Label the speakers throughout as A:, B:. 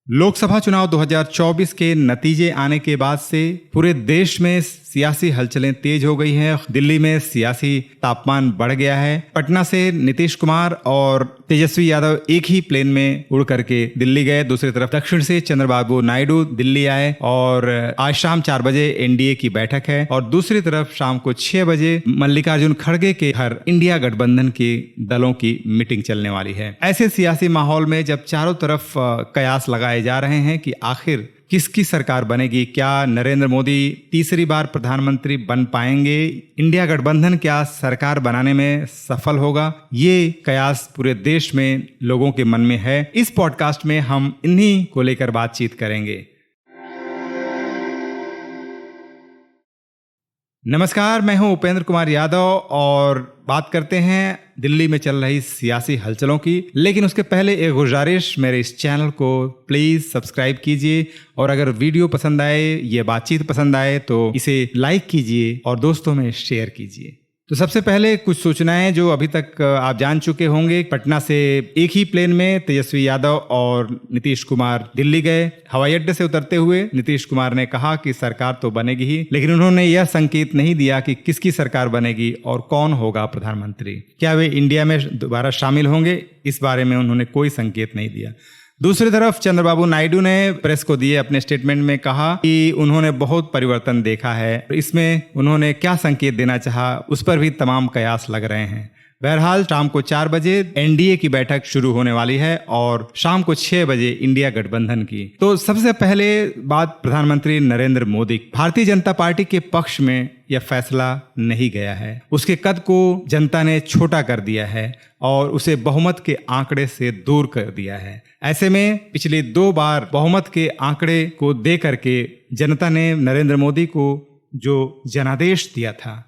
A: लोकसभा चुनाव 2024 के नतीजे आने के बाद से पूरे देश में सियासी हलचलें तेज हो गई हैं। दिल्ली में सियासी तापमान बढ़ गया है। पटना से नीतीश कुमार और तेजस्वी यादव एक ही प्लेन में उड़ करके दिल्ली गए। दूसरी तरफ दक्षिण से चंद्रबाबू नायडू दिल्ली आए और आज शाम 4 बजे एनडीए की बैठक है और दूसरी तरफ शाम को 6 बजे मल्लिकार्जुन खड़गे के घर इंडिया गठबंधन के दलों की मीटिंग चलने वाली है। ऐसे सियासी माहौल में जब चारों तरफ कयास लगाए जा रहे हैं कि आखिर किसकी सरकार बनेगी, क्या नरेंद्र मोदी तीसरी बार प्रधानमंत्री बन पाएंगे, इंडिया गठबंधन क्या सरकार बनाने में सफल होगा, ये कयास पूरे देश में लोगों के मन में है। इस पॉडकास्ट में हम इन्हीं को लेकर बातचीत करेंगे। नमस्कार, मैं हूं उपेंद्र कुमार यादव और बात करते हैं दिल्ली में चल रही सियासी हलचलों की। लेकिन उसके पहले एक गुजारिश, मेरे इस चैनल को प्लीज़ सब्सक्राइब कीजिए और अगर वीडियो पसंद आए, ये बातचीत पसंद आए तो इसे लाइक कीजिए और दोस्तों में शेयर कीजिए। तो सबसे पहले कुछ सूचनाएं जो अभी तक आप जान चुके होंगे। पटना से एक ही प्लेन में तेजस्वी यादव और नीतीश कुमार दिल्ली गए। हवाई अड्डे से उतरते हुए नीतीश कुमार ने कहा कि सरकार तो बनेगी ही, लेकिन उन्होंने यह संकेत नहीं दिया कि किसकी सरकार बनेगी और कौन होगा प्रधानमंत्री। क्या वे इंडिया में दोबारा शामिल होंगे, इस बारे में उन्होंने कोई संकेत नहीं दिया। दूसरी तरफ चंद्रबाबू नायडू ने प्रेस को दिए अपने स्टेटमेंट में कहा कि उन्होंने बहुत परिवर्तन देखा है। इसमें उन्होंने क्या संकेत देना चाहा, उस पर भी तमाम कयास लग रहे हैं। बहरहाल शाम को 4 बजे एनडीए की बैठक शुरू होने वाली है और शाम को 6 बजे इंडिया गठबंधन की। तो सबसे पहले बात प्रधानमंत्री नरेंद्र मोदी। भारतीय जनता पार्टी के पक्ष में यह फैसला नहीं गया है। उसके कद को जनता ने छोटा कर दिया है और उसे बहुमत के आंकड़े से दूर कर दिया है। ऐसे में पिछले 2 बार बहुमत के आंकड़े को दे करके जनता ने नरेंद्र मोदी को जो जनादेश दिया था,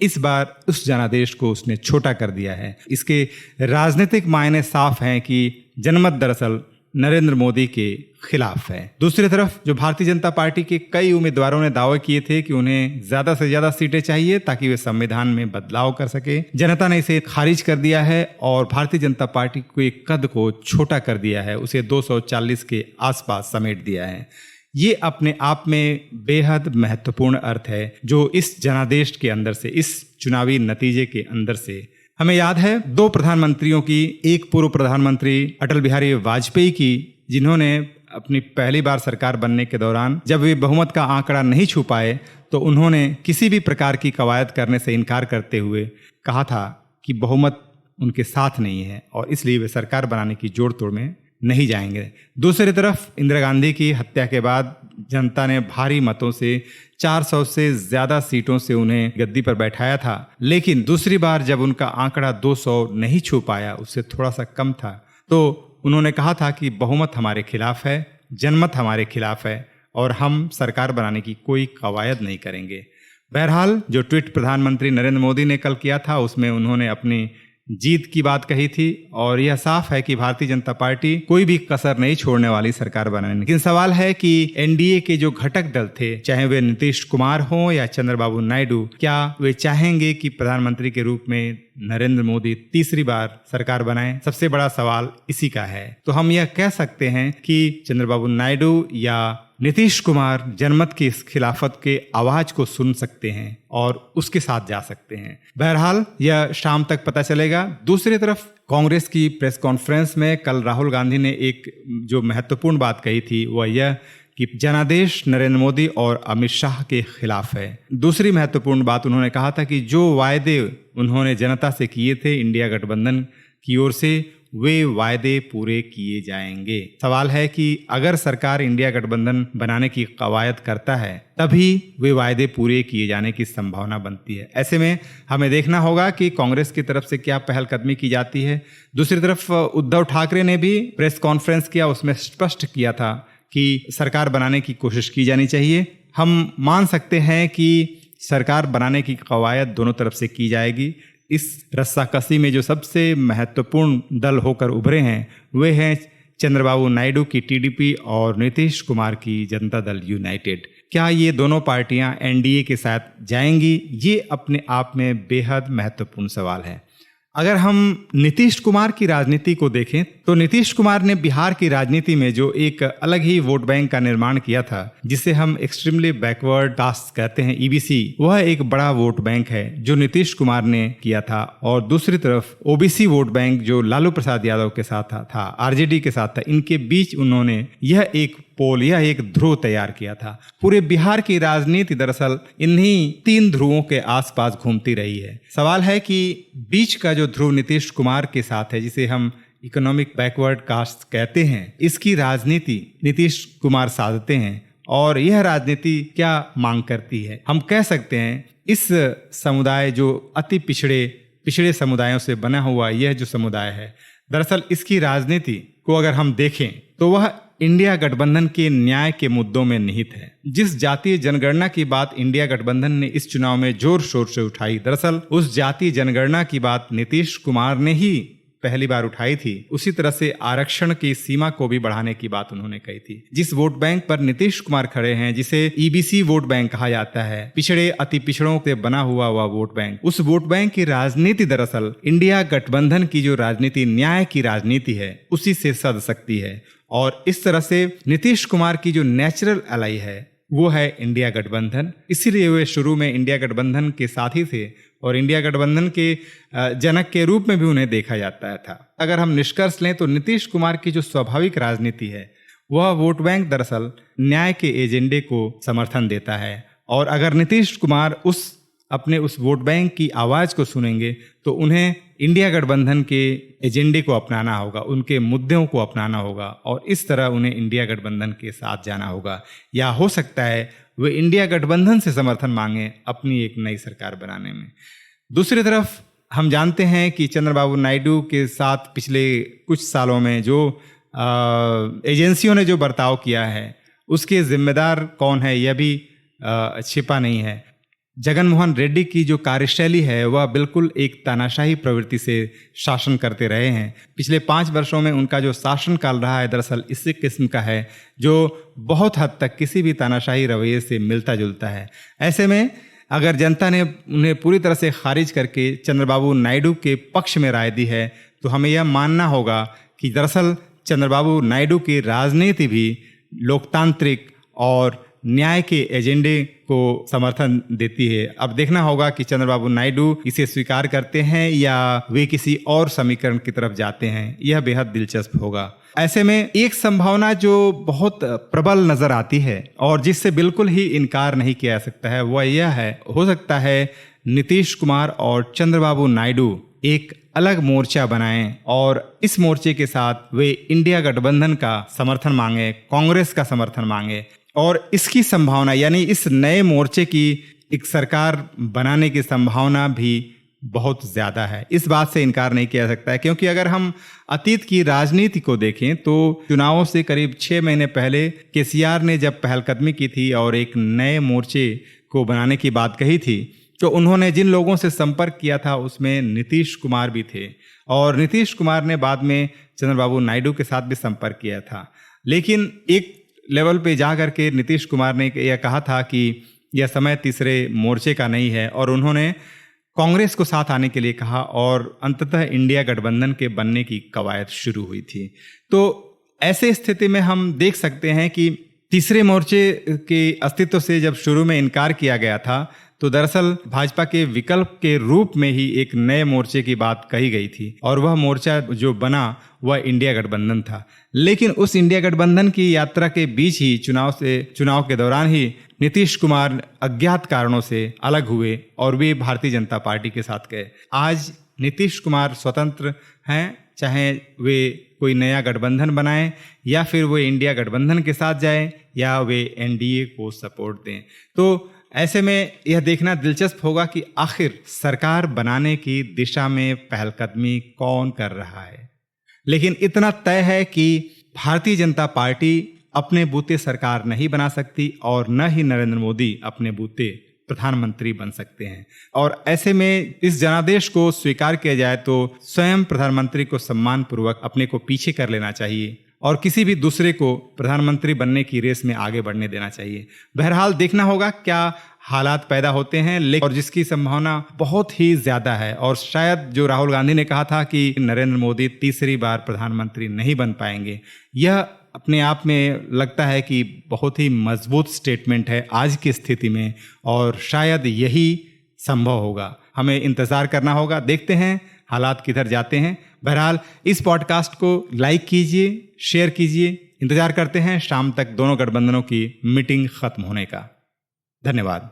A: इस बार उस जनादेश को उसने छोटा कर दिया है। इसके राजनीतिक मायने साफ हैं कि जनमत दरअसल नरेंद्र मोदी के खिलाफ है। दूसरी तरफ जो भारतीय जनता पार्टी के कई उम्मीदवारों ने दावे किए थे कि उन्हें ज्यादा से ज्यादा सीटें चाहिए ताकि वे संविधान में बदलाव कर सके, जनता ने इसे खारिज कर दिया है और भारतीय जनता पार्टी के कद को छोटा कर दिया है। उसे 240 के आसपास समेट दिया है। ये अपने आप में बेहद महत्वपूर्ण अर्थ है जो इस जनादेश के अंदर से, इस चुनावी नतीजे के अंदर से हमें याद है 2 प्रधानमंत्रियों की, एक पूर्व प्रधानमंत्री अटल बिहारी वाजपेयी की, जिन्होंने अपनी पहली बार सरकार बनने के दौरान जब वे बहुमत का आंकड़ा नहीं छू पाए तो उन्होंने किसी भी प्रकार की कवायद करने से इनकार करते हुए कहा था कि बहुमत उनके साथ नहीं है और इसलिए वे सरकार बनाने की जोड़ तोड़ में नहीं जाएंगे। दूसरी तरफ इंदिरा गांधी की हत्या के बाद जनता ने भारी मतों से 400 से ज्यादा सीटों से उन्हें गद्दी पर बैठाया था, लेकिन दूसरी बार जब उनका आंकड़ा 200 नहीं छू पाया, उससे थोड़ा सा कम था, तो उन्होंने कहा था कि बहुमत हमारे खिलाफ है, जनमत हमारे खिलाफ है और हम सरकार बनाने की कोई कवायद नहीं करेंगे। बहरहाल जो ट्वीट प्रधानमंत्री नरेंद्र मोदी ने कल किया था उसमें उन्होंने अपनी जीत की बात कही थी और यह साफ है कि भारतीय जनता पार्टी कोई भी कसर नहीं छोड़ने वाली सरकार बनाने। लेकिन सवाल है कि एनडीए के जो घटक दल थे, चाहे वे नीतीश कुमार हों या चंद्रबाबू नायडू, क्या वे चाहेंगे कि प्रधानमंत्री के रूप में नरेंद्र मोदी तीसरी बार सरकार बनाएं? सबसे बड़ा सवाल इसी का है। तो हम यह कह सकते हैं कि चंद्रबाबू नायडू या नीतीश कुमार जनमत की इस खिलाफत के आवाज को सुन सकते हैं और उसके साथ जा सकते हैं। बहरहाल यह शाम तक पता चलेगा। दूसरी तरफ कांग्रेस की प्रेस कॉन्फ्रेंस में कल राहुल गांधी ने एक जो महत्वपूर्ण बात कही थी वह यह कि जनादेश नरेंद्र मोदी और अमित शाह के खिलाफ है। दूसरी महत्वपूर्ण बात उन्होंने कहा था कि जो वायदे उन्होंने जनता से किए थे इंडिया गठबंधन की ओर से, वे वायदे पूरे किए जाएंगे। सवाल है कि अगर सरकार इंडिया गठबंधन बनाने की कवायद करता है तभी वे वायदे पूरे किए जाने की संभावना बनती है। ऐसे में हमें देखना होगा कि कांग्रेस की तरफ से क्या पहलकदमी की जाती है। दूसरी तरफ उद्धव ठाकरे ने भी प्रेस कॉन्फ्रेंस किया, उसमें स्पष्ट किया था कि सरकार बनाने की कोशिश की जानी चाहिए। हम मान सकते हैं कि सरकार बनाने की कवायद दोनों तरफ से की जाएगी। इस रस्साकसी में जो सबसे महत्वपूर्ण दल होकर उभरे हैं वे हैं चंद्रबाबू नायडू की टीडीपी और नीतीश कुमार की जनता दल यूनाइटेड। क्या ये दोनों पार्टियां एनडीए के साथ जाएंगी? ये अपने आप में बेहद महत्वपूर्ण सवाल है। अगर हम नीतीश कुमार की राजनीति को देखें तो नीतीश कुमार ने बिहार की राजनीति में जो एक अलग ही वोट बैंक का निर्माण किया था, जिसे हम एक्सट्रीमली बैकवर्ड कास्ट कहते हैं, ईबीसी, वह एक बड़ा वोट बैंक है जो नीतीश कुमार ने किया था। और दूसरी तरफ ओबीसी वोट बैंक जो लालू प्रसाद यादव के साथ था, आरजेडी के साथ था, इनके बीच उन्होंने यह एक ध्रुव तैयार किया था। पूरे बिहार की राजनीति दरअसल इन्हीं 3 ध्रुवों के आसपास घूमती रही है। सवाल है कि बीच का जो ध्रुव नीतीश कुमार के साथ है, जिसे हम इकोनॉमिक बैकवर्ड कास्ट कहते हैं, इसकी राजनीति नीतीश कुमार साधते हैं। और यह राजनीति क्या मांग करती है? हम कह सकते हैं इस समुदाय जो अति पिछड़े समुदायों से बना हुआ यह जो समुदाय है, दरअसल इसकी राजनीति को अगर हम देखें तो वह इंडिया गठबंधन के न्याय के मुद्दों में निहित है। जिस जातीय जनगणना की बात इंडिया गठबंधन ने इस चुनाव में जोर शोर से उठाई, दरअसल उस जातीय जनगणना की बात नीतीश कुमार ने ही पहली बार उठाई थी। उसी तरह से आरक्षण की सीमा को भी बढ़ाने की बात उन्होंने कही थी। जिस वोट बैंक पर नीतीश कुमार खड़े हैं, जिसे ईबीसी वोट बैंक कहा जाता है, पिछड़े अति पिछड़ों से बना हुआ वोट बैंक, उस वोट बैंक की राजनीति दरअसल इंडिया गठबंधन की जो राजनीति, न्याय की राजनीति है, उसी से सध सकती है। और इस तरह से नीतीश कुमार की जो नेचुरल एलाई है वो है इंडिया गठबंधन। इसीलिए वे शुरू में इंडिया गठबंधन के साथी थे और इंडिया गठबंधन के जनक के रूप में भी उन्हें देखा जाता था। अगर हम निष्कर्ष लें तो नीतीश कुमार की जो स्वाभाविक राजनीति है, वह वोट बैंक दरअसल न्याय के एजेंडे को समर्थन देता है। और अगर नीतीश कुमार अपने उस वोट बैंक की आवाज़ को सुनेंगे तो उन्हें इंडिया गठबंधन के एजेंडे को अपनाना होगा, उनके मुद्दों को अपनाना होगा और इस तरह उन्हें इंडिया गठबंधन के साथ जाना होगा। या हो सकता है वे इंडिया गठबंधन से समर्थन मांगे अपनी एक नई सरकार बनाने में। दूसरी तरफ हम जानते हैं कि चंद्रबाबू नायडू के साथ पिछले कुछ सालों में जो एजेंसियों ने जो बर्ताव किया है, उसके जिम्मेदार कौन है यह भी छिपा नहीं है। जगन मोहन रेड्डी की जो कार्यशैली है वह बिल्कुल एक तानाशाही प्रवृत्ति से शासन करते रहे हैं। पिछले 5 वर्षों में उनका जो शासनकाल रहा है दरअसल इसी किस्म का है जो बहुत हद तक किसी भी तानाशाही रवैये से मिलता जुलता है। ऐसे में अगर जनता ने उन्हें पूरी तरह से खारिज करके चंद्रबाबू नायडू के पक्ष में राय दी है तो हमें यह मानना होगा कि दरअसल चंद्रबाबू नायडू की राजनीति भी लोकतांत्रिक और न्याय के एजेंडे को समर्थन देती है। अब देखना होगा कि चंद्रबाबू नायडू इसे स्वीकार करते हैं या वे किसी और समीकरण की तरफ जाते हैं, यह बेहद दिलचस्प होगा। ऐसे में एक संभावना जो बहुत प्रबल नजर आती है और जिससे बिल्कुल ही इनकार नहीं किया जा सकता है वह यह है, हो सकता है नीतीश कुमार और चंद्रबाबू नायडू एक अलग मोर्चा बनाएं और इस मोर्चे के साथ वे इंडिया गठबंधन का समर्थन मांगे, कांग्रेस का समर्थन मांगे और इसकी संभावना यानी इस नए मोर्चे की एक सरकार बनाने की संभावना भी बहुत ज़्यादा है। इस बात से इनकार नहीं किया जा सकता है क्योंकि अगर हम अतीत की राजनीति को देखें तो चुनावों से करीब 6 महीने पहले केसीआर ने जब पहलकदमी की थी और एक नए मोर्चे को बनाने की बात कही थी तो उन्होंने जिन लोगों से संपर्क किया था उसमें नीतीश कुमार भी थे और नीतीश कुमार ने बाद में चंद्रबाबू नायडू के साथ भी संपर्क किया था। लेकिन एक लेवल पे जा करके नीतीश कुमार ने यह कहा था कि यह समय तीसरे मोर्चे का नहीं है और उन्होंने कांग्रेस को साथ आने के लिए कहा और अंततः इंडिया गठबंधन के बनने की कवायद शुरू हुई थी। तो ऐसे स्थिति में हम देख सकते हैं कि तीसरे मोर्चे के अस्तित्व से जब शुरू में इनकार किया गया था तो दरअसल भाजपा के विकल्प के रूप में ही एक नए मोर्चे की बात कही गई थी और वह मोर्चा जो बना वह इंडिया गठबंधन था। लेकिन उस इंडिया गठबंधन की यात्रा के बीच ही चुनाव के दौरान ही नीतीश कुमार अज्ञात कारणों से अलग हुए और वे भारतीय जनता पार्टी के साथ गए। आज नीतीश कुमार स्वतंत्र हैं, चाहे वे कोई नया गठबंधन बनाएं या फिर वो इंडिया गठबंधन के साथ जाएं या वे एनडीए को सपोर्ट दें। तो ऐसे में यह देखना दिलचस्प होगा कि आखिर सरकार बनाने की दिशा में पहलकदमी कौन कर रहा है। लेकिन इतना तय है कि भारतीय जनता पार्टी अपने बूते सरकार नहीं बना सकती और न ही नरेंद्र मोदी अपने बूते प्रधानमंत्री बन सकते हैं। और ऐसे में इस जनादेश को स्वीकार किया जाए तो स्वयं प्रधानमंत्री को सम्मान पूर्वक अपने को पीछे कर लेना चाहिए और किसी भी दूसरे को प्रधानमंत्री बनने की रेस में आगे बढ़ने देना चाहिए। बहरहाल देखना होगा क्या हालात पैदा होते हैं, लेकिन और जिसकी संभावना बहुत ही ज़्यादा है। और शायद जो राहुल गांधी ने कहा था कि नरेंद्र मोदी तीसरी बार प्रधानमंत्री नहीं बन पाएंगे, यह अपने आप में लगता है कि बहुत ही मजबूत स्टेटमेंट है आज की स्थिति में, और शायद यही संभव होगा। हमें इंतज़ार करना होगा, देखते हैं हालात किधर जाते हैं। बहरहाल इस पॉडकास्ट को लाइक कीजिए, शेयर कीजिए। इंतज़ार करते हैं शाम तक दोनों गठबंधनों की मीटिंग खत्म होने का। धन्यवाद।